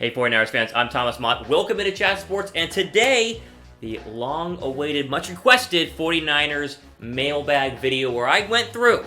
Hey 49ers fans, I'm Thomas Mott. Welcome into Chat Sports, and today, the long-awaited, much-requested 49ers mailbag video where I went through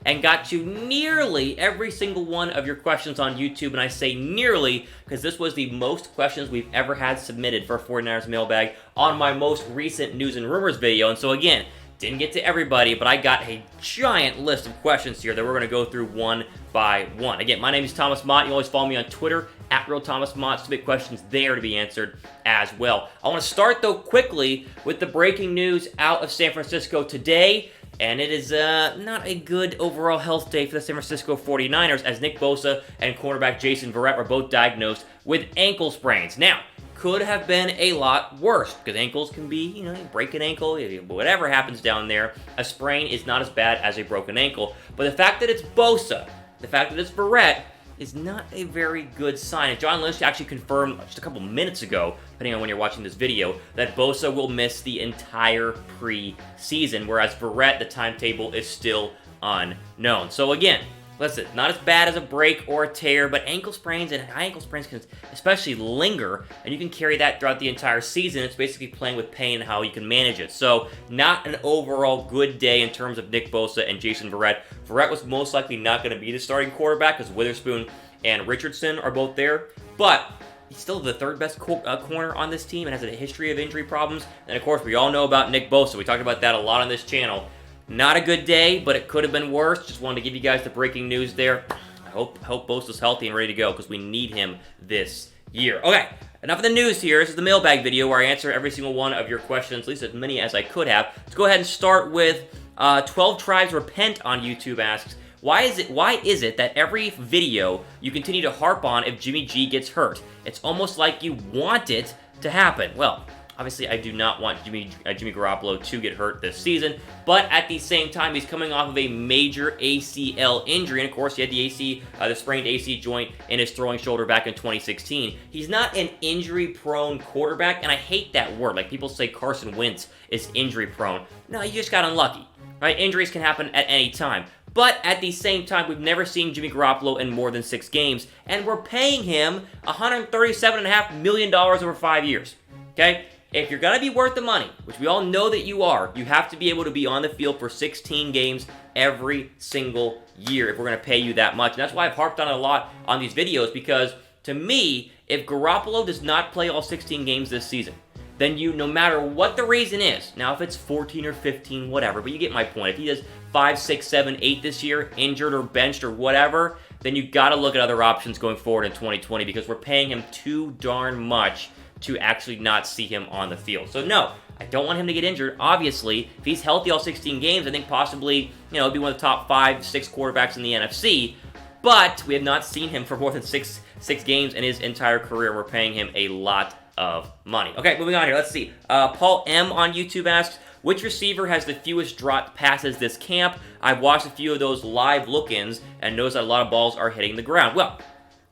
and got to nearly every single one of your questions on YouTube, and I say nearly because this was the most questions we've ever had submitted for 49ers mailbag on my most recent News and Rumors video, and so again, didn't get to everybody, but I got a giant list of questions here that we're going to go through one by one. Again, my name is Thomas Mott. You always follow me on Twitter, @RealThomasMott. Submit questions there to be answered as well. I want to start, though, quickly with the breaking news out of San Francisco today, and it is not a good overall health day for the San Francisco 49ers, as Nick Bosa and cornerback Jason Verrett were both diagnosed with ankle sprains. Now, could have been a lot worse, because ankles can be, you break an ankle, whatever happens down there. A sprain is not as bad as a broken ankle, but the fact that it's Bosa, the fact that it's Verrett, is not a very good sign. And John Lynch actually confirmed just a couple minutes ago, depending on when you're watching this video, that Bosa will miss the entire preseason, whereas Verrett, the timetable is still unknown. So again, listen, not as bad as a break or a tear, but ankle sprains and high ankle sprains can especially linger, and you can carry that throughout the entire season. It's basically playing with pain and how you can manage it. So, not an overall good day in terms of Nick Bosa and Jason Verrett. Verrett was most likely not going to be the starting quarterback because Witherspoon and Richardson are both there, but he's still the third best corner on this team and has a history of injury problems. And of course, we all know about Nick Bosa. We talked about that a lot on this channel. Not a good day, but it could have been worse. Just wanted to give you guys the breaking news there. I hope Bosa's healthy and ready to go because we need him this year. Okay, enough of the news here. This is the mailbag video where I answer every single one of your questions, at least as many as I could have. Let's go ahead and start with 12 Tribes Repent on YouTube asks, why is it that every video you continue to harp on if Jimmy G gets hurt? It's almost like you want it to happen. Well, obviously, I do not want Jimmy Garoppolo to get hurt this season, but at the same time, he's coming off of a major ACL injury, and of course, he had the sprained AC joint in his throwing shoulder back in 2016. He's not an injury-prone quarterback, and I hate that word. Like, people say Carson Wentz is injury-prone. No, you just got unlucky, right? Injuries can happen at any time. But at the same time, we've never seen Jimmy Garoppolo in more than 6 games, and we're paying him $137.5 million over 5 years, okay? If you're going to be worth the money, which we all know that you are, you have to be able to be on the field for 16 games every single year if we're going to pay you that much. And that's why I've harped on it a lot on these videos, because to me, if Garoppolo does not play all 16 games this season, then no matter what the reason is, now if it's 14 or 15, whatever, but you get my point. If he does 5, 6, 7, 8 this year, injured or benched or whatever, then you got to look at other options going forward in 2020 because we're paying him too darn much to actually not see him on the field. So no, I don't want him to get injured. Obviously, if he's healthy all 16 games, I think possibly, be one of the top 5, 6 quarterbacks in the NFC. But we have not seen him for more than six games in his entire career. We're paying him a lot of money. Okay, moving on here. Let's see. Paul M. on YouTube asks, which receiver has the fewest dropped passes this camp? I've watched a few of those live look-ins and noticed that a lot of balls are hitting the ground. Well,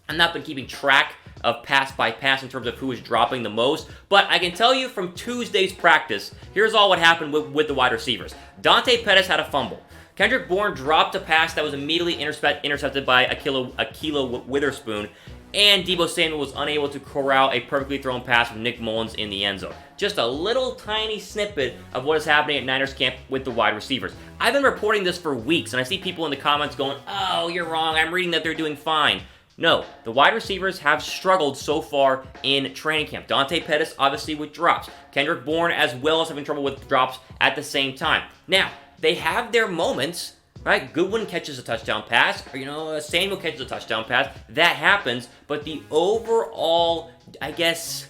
I've not been keeping track of pass by pass in terms of who is dropping the most, but I can tell you from Tuesday's practice, here's all what happened with the wide receivers. Dante Pettis had a fumble. Kendrick Bourne dropped a pass that was immediately intercepted by Ahkello Witherspoon, and Deebo Samuel was unable to corral a perfectly thrown pass from Nick Mullens in the end zone. Just a little tiny snippet of what is happening at Niners camp with the wide receivers. I've been reporting this for weeks, and I see people in the comments going, oh, you're wrong, I'm reading that they're doing fine. No, the wide receivers have struggled so far in training camp. Dante Pettis, obviously, with drops. Kendrick Bourne, as well, as having trouble with drops at the same time. Now, they have their moments, right? Goodwin catches a touchdown pass, or, Samuel catches a touchdown pass. That happens, but the overall, I guess,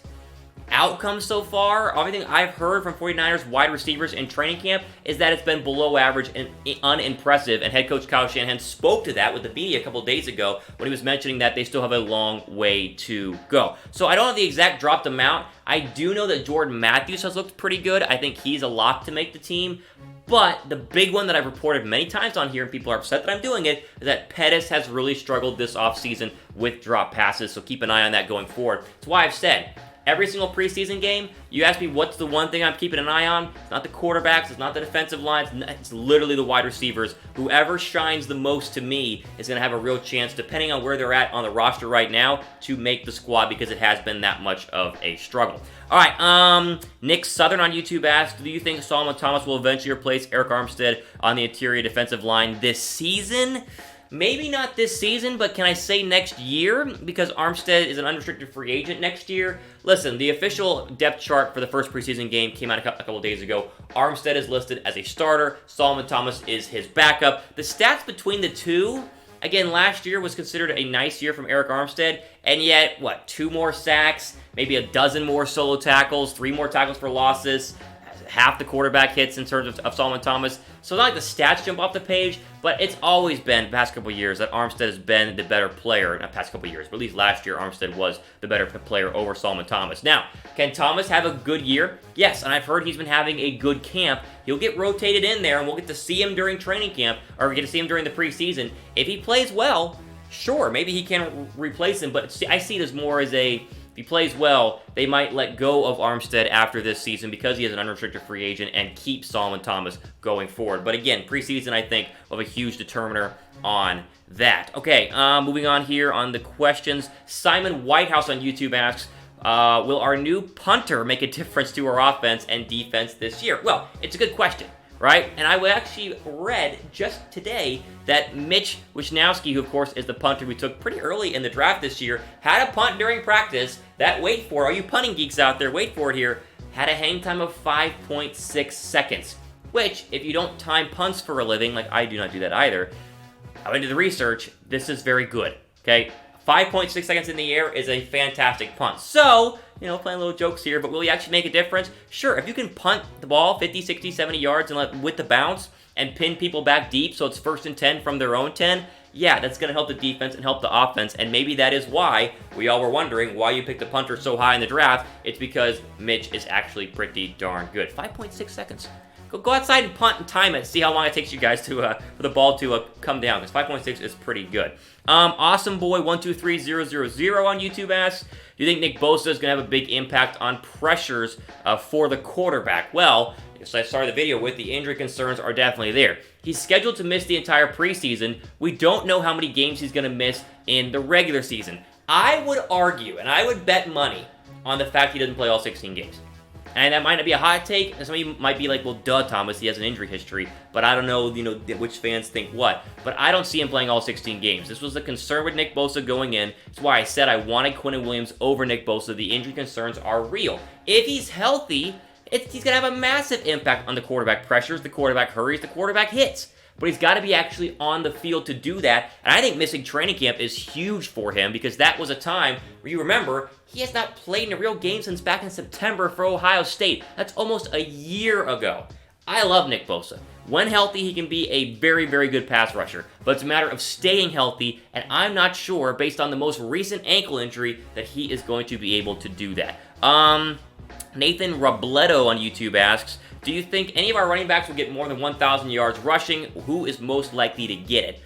outcome so far, everything I've heard from 49ers wide receivers in training camp is that it's been below average and unimpressive, and head coach Kyle Shanahan spoke to that with the media a couple days ago when he was mentioning that they still have a long way to go. So I don't have the exact dropped amount. I do know that Jordan Matthews has looked pretty good. I think he's a lock to make the team. But the big one that I've reported many times on here, and people are upset that I'm doing it, is that Pettis has really struggled this offseason with drop passes, so keep an eye on that going forward. That's why I've said, every single preseason game, you ask me what's the one thing I'm keeping an eye on, it's not the quarterbacks, it's not the defensive lines, it's literally the wide receivers. Whoever shines the most to me is going to have a real chance, depending on where they're at on the roster right now, to make the squad because it has been that much of a struggle. All right, Nick Southern on YouTube asked, do you think Solomon Thomas will eventually replace Eric Armstead on the interior defensive line this season? Maybe not this season, but can I say next year? Because Armstead is an unrestricted free agent next year. Listen, the official depth chart for the first preseason game came out a couple days ago. Armstead is listed as a starter. Solomon Thomas is his backup. The stats between the two, again, last year was considered a nice year from Eric Armstead, and yet, 2 more sacks, maybe a dozen more solo tackles, 3 more tackles for losses, half the quarterback hits in terms of Solomon Thomas. So not like the stats jump off the page, but it's always been, the past couple years, that Armstead has been the better player. Not past couple years, but at least last year, Armstead was the better player over Solomon Thomas. Now, can Thomas have a good year? Yes, and I've heard he's been having a good camp. He'll get rotated in there, and we'll get to see him during training camp, or we get to see him during the preseason. If he plays well, sure, maybe he can replace him, but I see it as more as if he plays well, they might let go of Armstead after this season because he is an unrestricted free agent and keep Solomon Thomas going forward. But again, preseason, I think, will have a huge determiner on that. Okay, moving on here on the questions. Simon Whitehouse on YouTube asks, will our new punter make a difference to our offense and defense this year? Well, it's a good question, right? And I actually read just today that Mitch Wishnowsky, who of course is the punter we took pretty early in the draft this year, had a punt during practice that, wait for it, all you punting geeks out there, wait for it here, had a hang time of 5.6 seconds, which, if you don't time punts for a living, like I do not do that either, I went into the research, this is very good, okay? 5.6 seconds in the air is a fantastic punt. So, playing little jokes here, but will he actually make a difference? Sure, if you can punt the ball 50, 60, 70 yards and with the bounce and pin people back deep so it's 1st and 10 from their own 10, yeah, that's going to help the defense and help the offense, and maybe that is why we all were wondering why you picked the punter so high in the draft. It's because Mitch is actually pretty darn good. 5.6 seconds. Go outside and punt and time it. See how long it takes you guys for the ball to come down, because 5.6 is pretty good. Awesome Boy 123000 on YouTube asks, do you think Nick Bosa is going to have a big impact on pressures for the quarterback? Well, as I started the video with, the injury concerns are definitely there. He's scheduled to miss the entire preseason. We don't know how many games he's going to miss in the regular season. I would argue, and I would bet money on the fact he doesn't play all 16 games. And that might not be a hot take, and some of you might be like, well, duh, Thomas, he has an injury history, but I don't know, which fans think what. But I don't see him playing all 16 games. This was a concern with Nick Bosa going in. That's why I said I wanted Quinnen Williams over Nick Bosa. The injury concerns are real. If he's healthy, he's going to have a massive impact on the quarterback pressures, the quarterback hurries, the quarterback hits. But he's got to be actually on the field to do that. And I think missing training camp is huge for him because that was a time where, you remember, he has not played in a real game since back in September for Ohio State. That's almost a year ago. I love Nick Bosa. When healthy, he can be a very, very good pass rusher. But it's a matter of staying healthy, and I'm not sure, based on the most recent ankle injury, that he is going to be able to do that. Nathan Robledo on YouTube asks, do you think any of our running backs will get more than 1,000 yards rushing? Who is most likely to get it?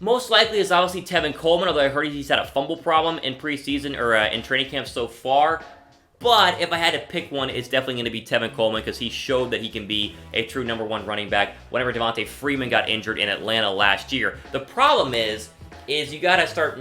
Most likely is obviously Tevin Coleman, although I heard he's had a fumble problem in preseason or in training camp so far. But if I had to pick one, it's definitely going to be Tevin Coleman because he showed that he can be a true number 1 running back whenever Devontae Freeman got injured in Atlanta last year. The problem is you got to start,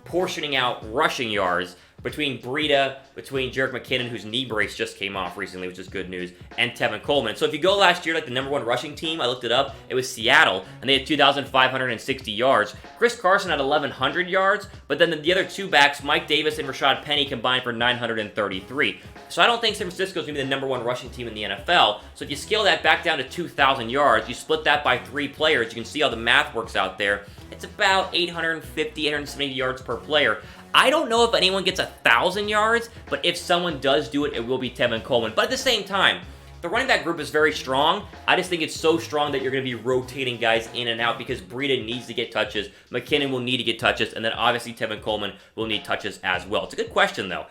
portioning out rushing yards between Breida, between Jerick McKinnon, whose knee brace just came off recently, which is good news, and Tevin Coleman. So if you go last year, like the number 1 rushing team, I looked it up, it was Seattle, and they had 2,560 yards. Chris Carson had 1,100 yards, but then the other 2 backs, Mike Davis and Rashad Penny, combined for 933. So I don't think San Francisco is going to be the number 1 rushing team in the NFL. So if you scale that back down to 2,000 yards, you split that by 3 players, you can see how the math works out there. It's about 850, 870 yards per player. I don't know if anyone gets 1,000 yards, but if someone does do it, it will be Tevin Coleman. But at the same time, the running back group is very strong. I just think it's so strong that you're going to be rotating guys in and out because Breida needs to get touches, McKinnon will need to get touches, and then obviously Tevin Coleman will need touches as well. It's a good question, though.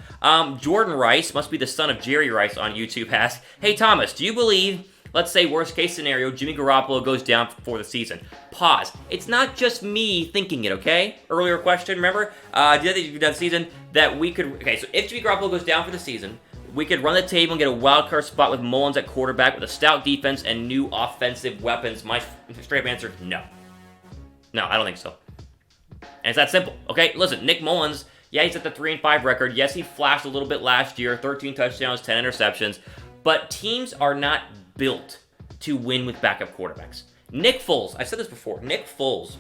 Jordan Rice, must be the son of Jerry Rice on YouTube, asks, hey, Thomas, do you believe Let's say worst case scenario, Jimmy Garoppolo goes down for the season. Pause. It's not just me thinking it, okay? Earlier question, remember? The season that we could... Okay, so if Jimmy Garoppolo goes down for the season, we could run the table and get a wild card spot with Mullens at quarterback with a stout defense and new offensive weapons. My straight up answer, no. No, I don't think so. And it's that simple, okay? Listen, Nick Mullens, yeah, he's at the 3-5 record. Yes, he flashed a little bit last year, 13 touchdowns, 10 interceptions. But teams are not built to win with backup quarterbacks. Nick Foles, I said this before, Nick Foles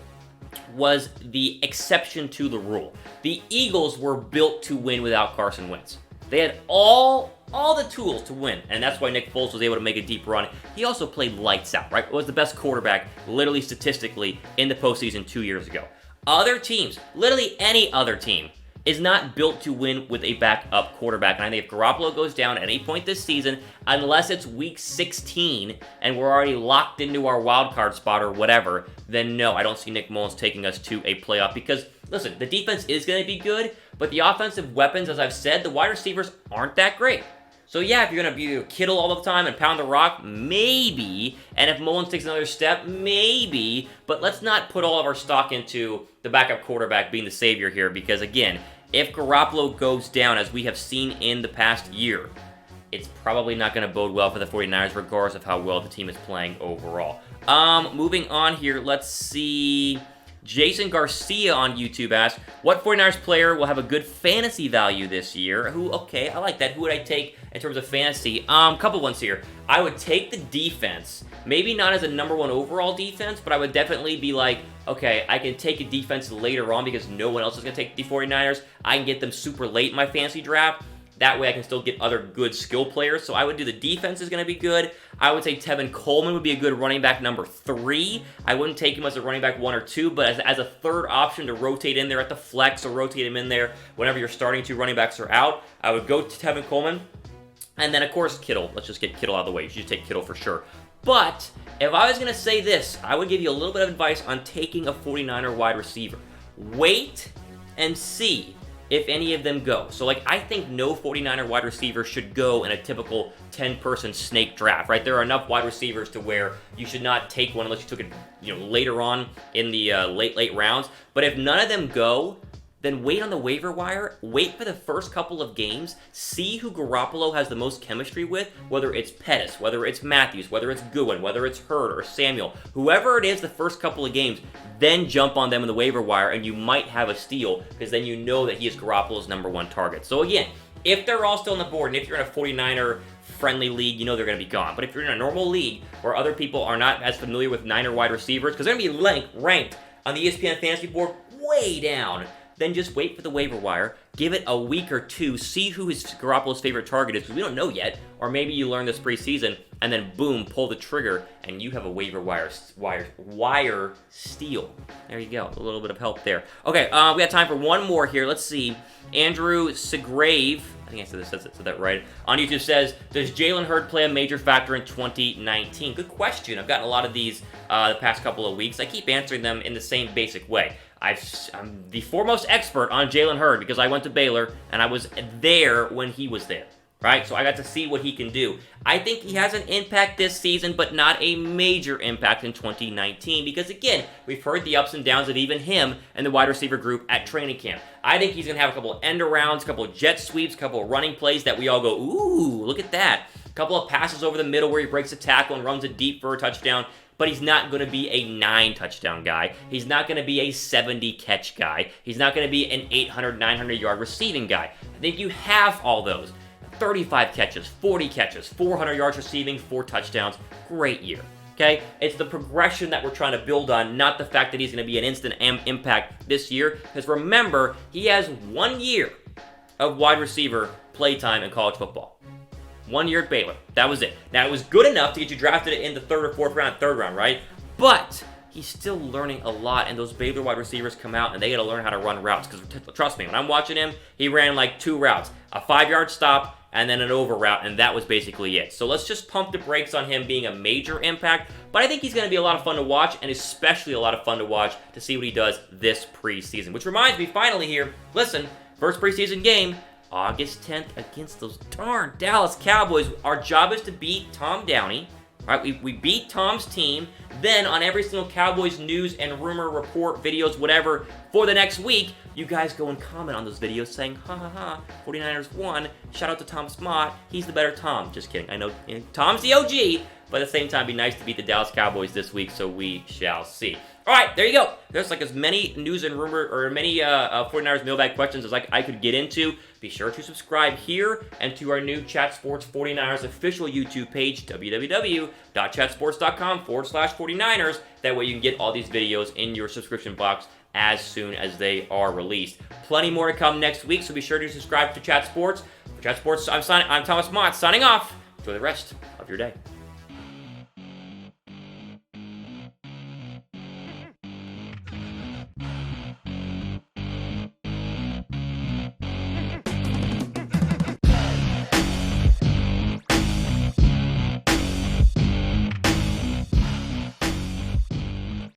was the exception to the rule. The Eagles were built to win without Carson Wentz. They had all the tools to win, and that's why Nick Foles was able to make a deep run. He also played lights out, right? Was the best quarterback, literally statistically, in the postseason 2 years ago. Other teams, literally any other team, is not built to win with a backup quarterback. And I think if Garoppolo goes down at any point this season, unless it's week 16 and we're already locked into our wild card spot or whatever, then no, I don't see Nick Mullens taking us to a playoff because, listen, the defense is going to be good, but the offensive weapons, as I've said, the wide receivers aren't that great. So yeah, if you're going to be Kittle all the time and pound the rock, maybe. And if Mullens takes another step, maybe. But let's not put all of our stock into the backup quarterback being the savior here because, again, if Garoppolo goes down, as we have seen in the past year, it's probably not going to bode well for the 49ers regardless of how well the team is playing overall. Moving on here, let's see... Jason Garcia on YouTube asked, what 49ers player will have a good fantasy value this year? Okay, I like that. Who would I take in terms of fantasy? Couple ones here. I would take the defense. Maybe not as a number one overall defense, but I would definitely be like, okay, I can take a defense later on because no one else is going to take the 49ers. I can get them super late in my fantasy draft. That way I can still get other good skill players. So I would do the defense is going to be good. I would say Tevin Coleman would be a good running back number 3. I wouldn't take him as a running back 1 or 2, but as a third option to rotate in there at the flex or rotate him in there whenever you're starting 2 running backs are out, I would go to Tevin Coleman. And then, of course, Kittle. Let's just get Kittle out of the way. You should take Kittle for sure. But if I was going to say this, I would give you a little bit of advice on taking a 49er wide receiver. Wait and see if any of them go. So, I think no 49er wide receiver should go in a typical 10-person snake draft, right? There are enough wide receivers to where you should not take one unless you took it, later on in the late rounds. But if none of them go, then wait on the waiver wire, wait for the first couple of games, see who Garoppolo has the most chemistry with, whether it's Pettis, whether it's Matthews, whether it's Goodwin, whether it's Hurd or Samuel, whoever it is the first couple of games, then jump on them in the waiver wire and you might have a steal because then you know that he is Garoppolo's number 1 target. So again, if they're all still on the board and if you're in a 49er friendly league, you know they're going to be gone. But if you're in a normal league where other people are not as familiar with Niner wide receivers, because they're going to be ranked on the ESPN fantasy board way down, then just wait for the waiver wire, give it a week or 2, see who his Garoppolo's favorite target is, because we don't know yet, or maybe you learn this preseason, and then boom, pull the trigger, and you have a waiver wire steal. There you go, a little bit of help there. Okay, we got time for one more here. Let's see. Andrew Segrave, I think I said that right, on YouTube says, does Jalen Hurd play a major factor in 2019? Good question. I've gotten a lot of these the past couple of weeks. I keep answering them in the same basic way. I'm the foremost expert on Jalen Hurd because I went to Baylor and I was there when he was there, right? So I got to see what he can do. I think he has an impact this season, but not a major impact in 2019 because, again, we've heard the ups and downs of even him and the wide receiver group at training camp. I think he's going to have a couple of end arounds, a couple of jet sweeps, a couple of running plays that we all go, ooh, look at that. A couple of passes over the middle where he breaks a tackle and runs it deep for a touchdown. But he's not going to be a 9-touchdown guy. He's not going to be a 70-catch guy. He's not going to be an 800, 900-yard receiving guy. I think you have all those. 35 catches, 40 catches, 400 yards receiving, 4 touchdowns. Great year, okay? It's the progression that we're trying to build on, not the fact that he's going to be an instant impact this year. Because remember, he has 1 year of wide receiver playtime in college football. 1 year at Baylor. That was it. Now, it was good enough to get you drafted in the 3rd or 4th round, 3rd round, right? But he's still learning a lot, and those Baylor wide receivers come out, and they got to learn how to run routes. Because trust me, when I'm watching him, he ran like 2 routes. A 5-yard stop, and then an over route, and that was basically it. So let's just pump the brakes on him being a major impact. But I think he's going to be a lot of fun to watch, and especially a lot of fun to watch to see what he does this preseason. Which reminds me, finally here, listen, first preseason game, August 10th against those darn Dallas Cowboys. Our job is to beat Tom Downey All right, we beat Tom's team. Then on every single Cowboys news and rumor report videos, whatever, for the next week, you guys go and comment on those videos saying, ha ha ha, 49ers won. Shout out to Thomas Mott. He's the better Tom. Just kidding. I know Tom's the OG, but at the same time, it'd be nice to beat the Dallas Cowboys this week, so we shall see. All right, there you go. There's like as many news and rumor or many 49ers mailbag questions as I could get into. Be sure to subscribe here and to our new Chat Sports 49ers official YouTube page, www.chatsports.com/49ers. That way you can get all these videos in your subscription box as soon as they are released. Plenty more to come next week, so be sure to subscribe to Chat Sports. For Chat Sports, I'm Thomas Mott signing off. Enjoy the rest of your day.